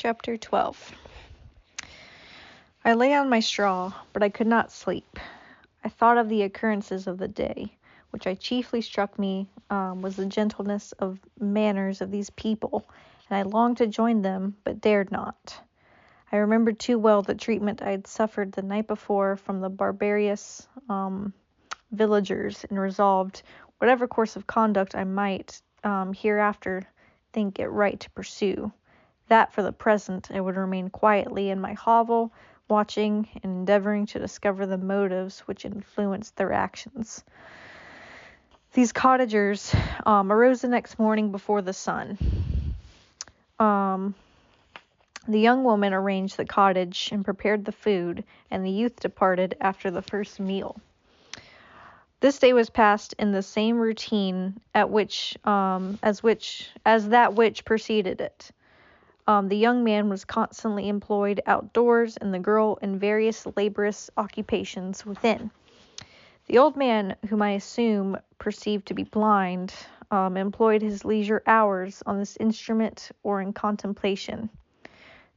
Chapter 12. I lay on my straw, but I could not sleep. I thought of the occurrences of the day, which chiefly struck me was the gentleness of manners of these people, and I longed to join them, but dared not. I remembered too well the treatment I had suffered the night before from the barbarous villagers, and resolved, whatever course of conduct I might hereafter think it right to pursue, that for the present I would remain quietly in my hovel, watching and endeavoring to discover the motives which influenced their actions. These cottagers arose the next morning before the sun. The young woman arranged the cottage and prepared the food, and the youth departed after the first meal. This day was passed in the same routine as that which preceded it. The young man was constantly employed outdoors, and the girl in various laborious occupations within. The old man, whom I assume perceived to be blind, employed his leisure hours on this instrument or in contemplation.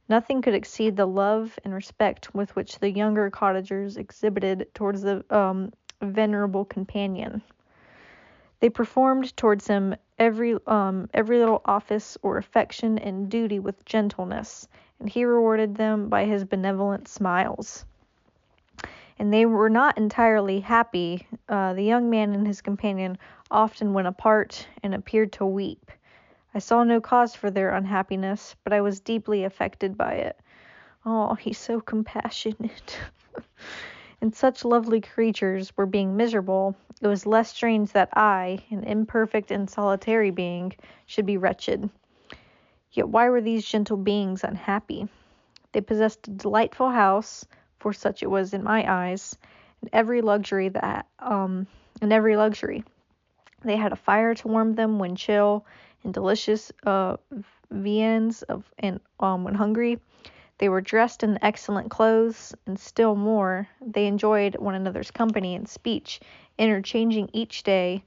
Nothing could exceed the love and respect with which the younger cottagers exhibited towards the venerable companion. They performed towards him every little office or affection and duty with gentleness, and he rewarded them by his benevolent smiles. And they were not entirely happy. The young man and his companion often went apart and appeared to weep. I saw no cause for their unhappiness, but I was deeply affected by it. Oh, he's so compassionate. And such lovely creatures were being miserable, it was less strange that I, an imperfect and solitary being, should be wretched. Yet why were these gentle beings unhappy? They possessed a delightful house, for such it was in my eyes, and every luxury. They had a fire to warm them when chill, and delicious viands when hungry. They were dressed in excellent clothes, and still more, they enjoyed one another's company and speech, interchanging each day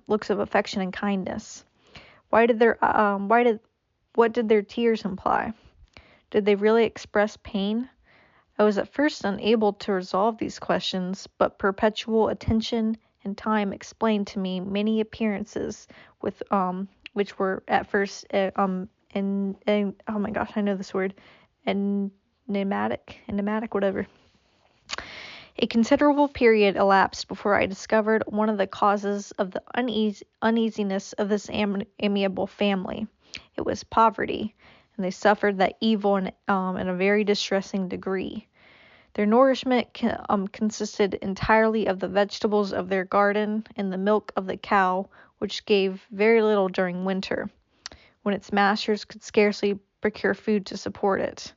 looks of affection and kindness. What did their tears imply? Did they really express pain? I was at first unable to resolve these questions, but perpetual attention and time explained to me many appearances which were at first enigmatic, whatever. A considerable period elapsed before I discovered one of the causes of the uneasiness of this amiable family. It was poverty, and they suffered that evil in a very distressing degree. Their nourishment consisted entirely of the vegetables of their garden and the milk of the cow, which gave very little during winter, when its masters could scarcely procure food to support it.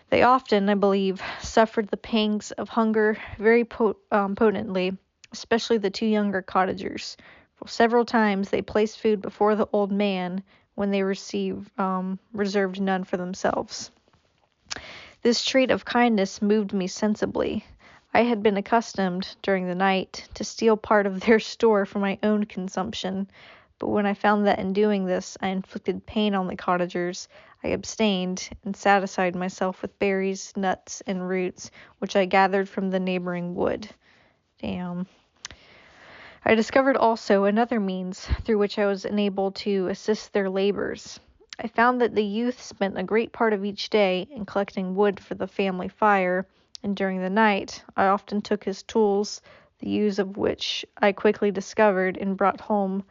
They often, I believe, suffered the pangs of hunger very potently, especially the two younger cottagers. For several times they placed food before the old man when they reserved none for themselves. This trait of kindness moved me sensibly. I had been accustomed, during the night, to steal part of their store for my own consumption, but when I found that in doing this I inflicted pain on the cottagers, I abstained and satisfied myself with berries, nuts, and roots, which I gathered from the neighboring wood. I discovered also another means through which I was enabled to assist their labors. I found that the youth spent a great part of each day in collecting wood for the family fire, and during the night I often took his tools, the use of which I quickly discovered, and brought home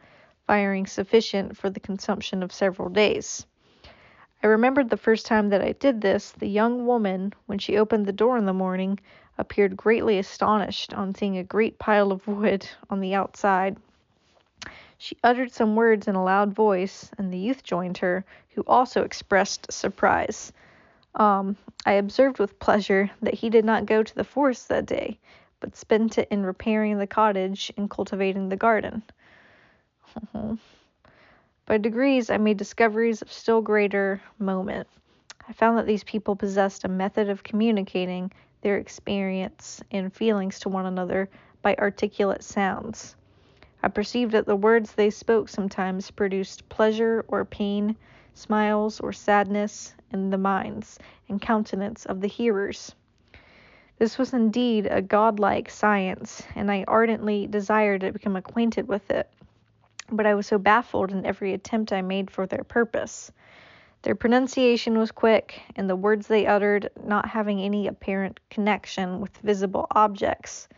firing sufficient for the consumption of several days. I remembered the first time that I did this, the young woman, when she opened the door in the morning, appeared greatly astonished on seeing a great pile of wood on the outside. She uttered some words in a loud voice, and the youth joined her, who also expressed surprise. I observed with pleasure that he did not go to the forest that day, but spent it in repairing the cottage and cultivating the garden. By degrees, I made discoveries of still greater moment. I found that these people possessed a method of communicating their experience and feelings to one another by articulate sounds. I perceived that the words they spoke sometimes produced pleasure or pain, smiles, or sadness in the minds and countenance of the hearers. This was indeed a godlike science, and I ardently desired to become acquainted with it. But I was so baffled in every attempt I made for their purpose. Their pronunciation was quick, and the words they uttered not having any apparent connection with visible objects,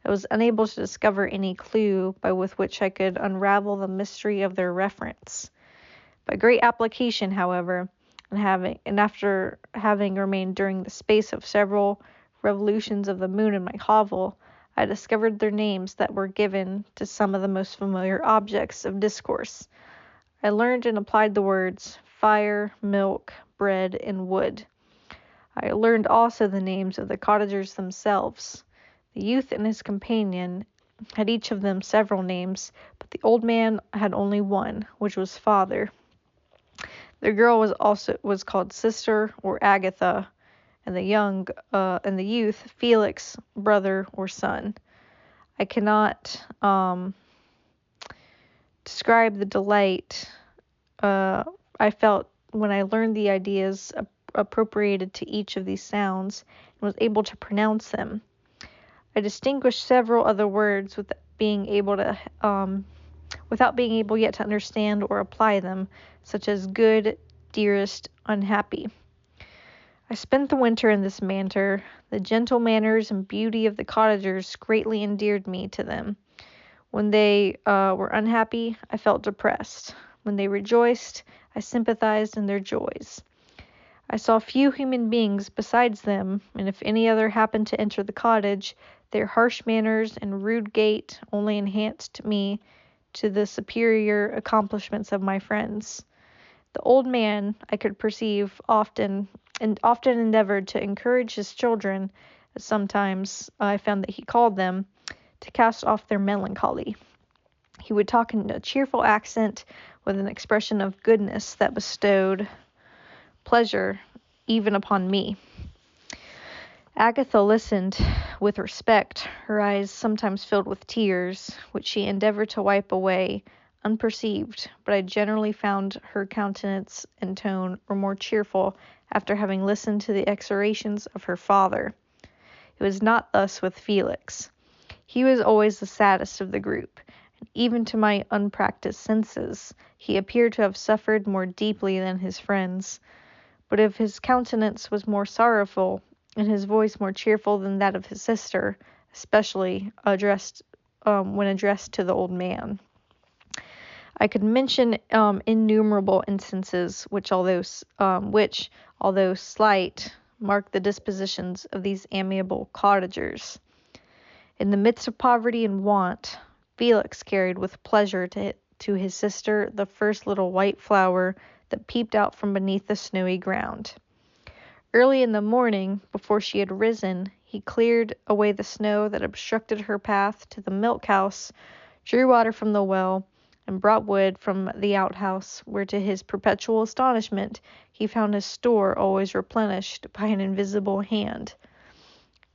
I was unable to discover any clue by which I could unravel the mystery of their reference. By great application, however, and after having remained during the space of several revolutions of the moon in my hovel, I discovered their names that were given to some of the most familiar objects of discourse. I learned and applied the words fire, milk, bread, and wood. I learned also the names of the cottagers themselves. The youth and his companion had each of them several names, but the old man had only one, which was father. The girl was called sister or Agatha, and the youth Felix, brother or son. I cannot describe the delight I felt when I learned the ideas appropriated to each of these sounds and was able to pronounce them. I distinguished several other words without being able yet to understand or apply them, such as good, dearest, unhappy. I spent the winter in this manner. The gentle manners and beauty of the cottagers greatly endeared me to them. When they were unhappy, I felt depressed. When they rejoiced, I sympathized in their joys. I saw few human beings besides them, and if any other happened to enter the cottage, their harsh manners and rude gait only enhanced me to the superior accomplishments of my friends. The old man, I could perceive, often endeavored to encourage his children, as sometimes I found that he called them, to cast off their melancholy. He would talk in a cheerful accent with an expression of goodness that bestowed pleasure even upon me. Agatha listened with respect, her eyes sometimes filled with tears, which she endeavored to wipe away unperceived, but I generally found her countenance and tone were more cheerful after having listened to the exhortations of her father. It was not thus with Felix. He was always the saddest of the group, and even to my unpracticed senses, he appeared to have suffered more deeply than his friends. But if his countenance was more sorrowful, and his voice more cheerful than that of his sister, especially when addressed to the old man. I could mention innumerable instances which, although slight, mark the dispositions of these amiable cottagers. In the midst of poverty and want, Felix carried with pleasure to his sister the first little white flower that peeped out from beneath the snowy ground. Early in the morning, before she had risen, he cleared away the snow that obstructed her path to the milk house, drew water from the well, and brought wood from the outhouse, where to his perpetual astonishment he found his store always replenished by an invisible hand.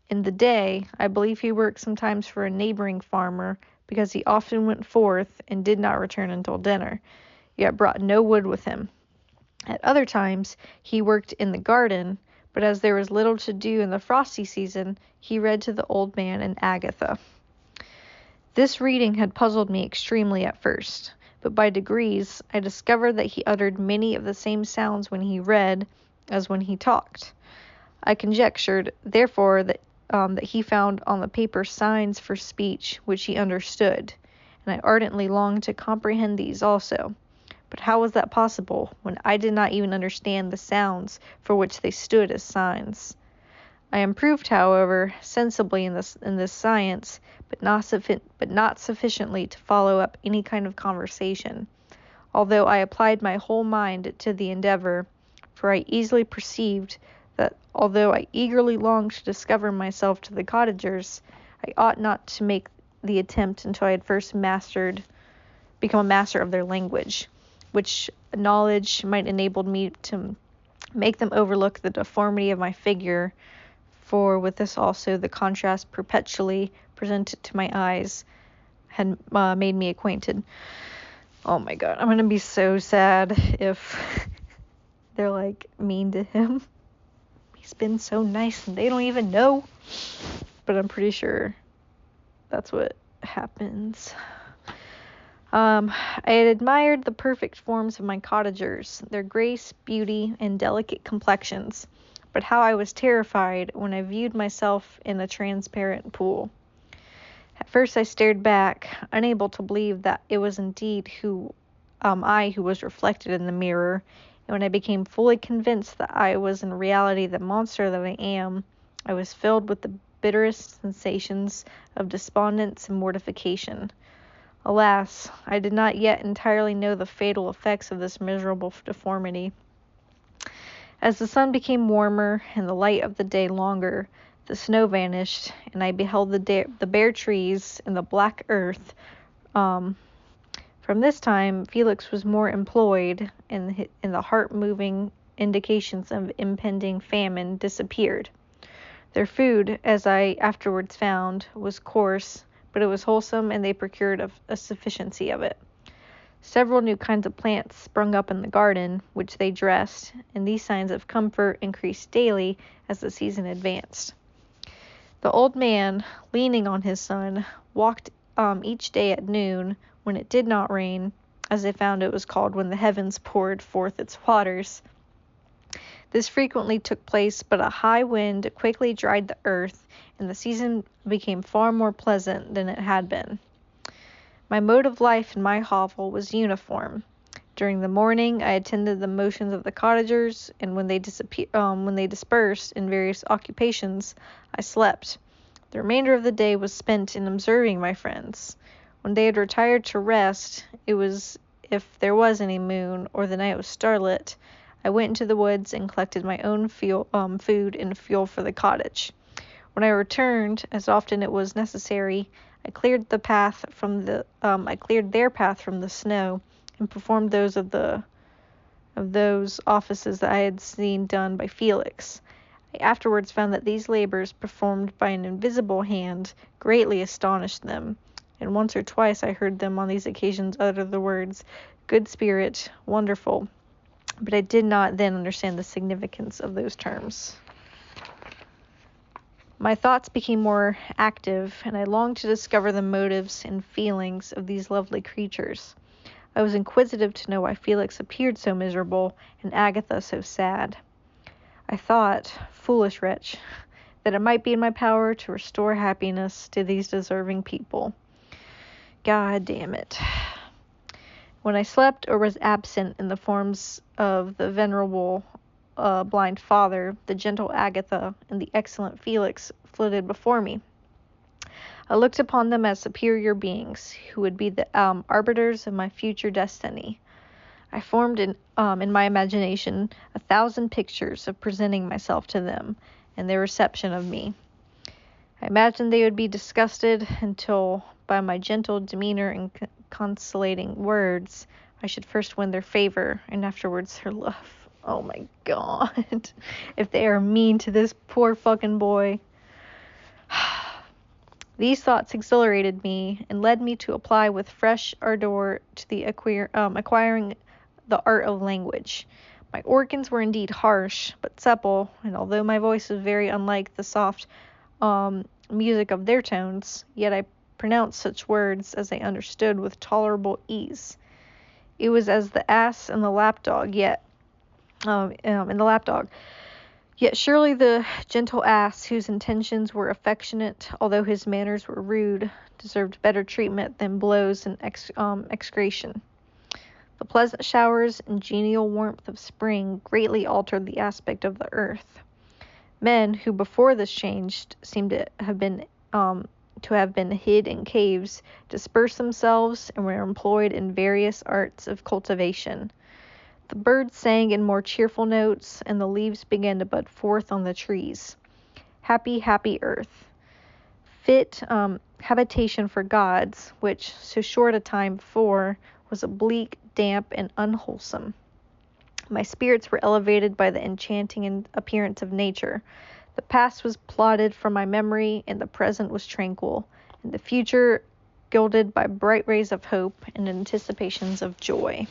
In the day, I believe he worked sometimes for a neighboring farmer, because he often went forth and did not return until dinner, yet brought no wood with him. At other times he worked in the garden, but as there was little to do in the frosty season, he read to the old man and Agatha. This reading had puzzled me extremely at first, but by degrees I discovered that he uttered many of the same sounds when he read as when he talked. I conjectured, therefore, that he found on the paper signs for speech which he understood, and I ardently longed to comprehend these also. But how was that possible, when I did not even understand the sounds for which they stood as signs? I improved, however, sensibly in this science, but not sufficiently to follow up any kind of conversation, although I applied my whole mind to the endeavor, for I easily perceived that although I eagerly longed to discover myself to the cottagers, I ought not to make the attempt until I had first become a master of their language, which knowledge might enable me to make them overlook the deformity of my figure, for with this also the contrast perpetually presented to my eyes had made me acquainted. Oh my god, I'm going to be so sad if they're like mean to him. He's been so nice and they don't even know. But I'm pretty sure that's what happens. I had admired the perfect forms of my cottagers, their grace, beauty, and delicate complexions, but how I was terrified when I viewed myself in a transparent pool. At first I stared back, unable to believe that it was indeed I who was reflected in the mirror, and when I became fully convinced that I was in reality the monster that I am, I was filled with the bitterest sensations of despondence and mortification. Alas, I did not yet entirely know the fatal effects of this miserable deformity. As the sun became warmer and the light of the day longer, the snow vanished, and I beheld the bare trees and the black earth. From this time, Felix was more employed, and the heart-moving indications of impending famine disappeared. Their food, as I afterwards found, was coarse, but it was wholesome, and they procured a sufficiency of it. Several new kinds of plants sprung up in the garden, which they dressed, and these signs of comfort increased daily as the season advanced. The old man, leaning on his son, walked each day at noon, when it did not rain, as they found it was called when the heavens poured forth its waters. This frequently took place, but a high wind quickly dried the earth, and the season became far more pleasant than it had been. My mode of life in my hovel was uniform. During the morning, I attended the motions of the cottagers, and when they dispersed in various occupations, I slept. The remainder of the day was spent in observing my friends. When they had retired to rest, it was if there was any moon, or the night was starlit, I went into the woods and collected my own food and fuel for the cottage. When I returned, as often it was necessary, I cleared their path from the snow, and performed those offices that I had seen done by Felix. I afterwards found that these labors, performed by an invisible hand, greatly astonished them, and once or twice I heard them on these occasions utter the words, "Good spirit," "wonderful," but I did not then understand the significance of those terms. My thoughts became more active, and I longed to discover the motives and feelings of these lovely creatures. I was inquisitive to know why Felix appeared so miserable, and Agatha so sad. I thought, foolish wretch, that it might be in my power to restore happiness to these deserving people. God damn it. When I slept or was absent in the forms of the venerable blind father, the gentle Agatha, and the excellent Felix flitted before me. I looked upon them as superior beings, who would be the arbiters of my future destiny. I formed in my imagination 1,000 pictures of presenting myself to them, and their reception of me. I imagined they would be disgusted until, by my gentle demeanor and consolating words, I should first win their favor, and afterwards their love. Oh my God. If they are mean to this poor fucking boy. These thoughts exhilarated me and led me to apply with fresh ardor to the acquiring the art of language. My organs were indeed harsh, but supple, and although my voice was very unlike the soft music of their tones, yet I pronounced such words as I understood with tolerable ease. It was as the ass and the lapdog, yet surely the gentle ass, whose intentions were affectionate, although his manners were rude, deserved better treatment than blows and execration. The pleasant showers and genial warmth of spring greatly altered the aspect of the earth. Men who before this change seemed to have been hid in caves dispersed themselves and were employed in various arts of cultivation. The birds sang in more cheerful notes, and the leaves began to bud forth on the trees. Happy, happy earth, fit habitation for gods, which, so short a time before, was bleak, damp, and unwholesome. My spirits were elevated by the enchanting appearance of nature. The past was blotted from my memory, and the present was tranquil, and the future gilded by bright rays of hope and anticipations of joy.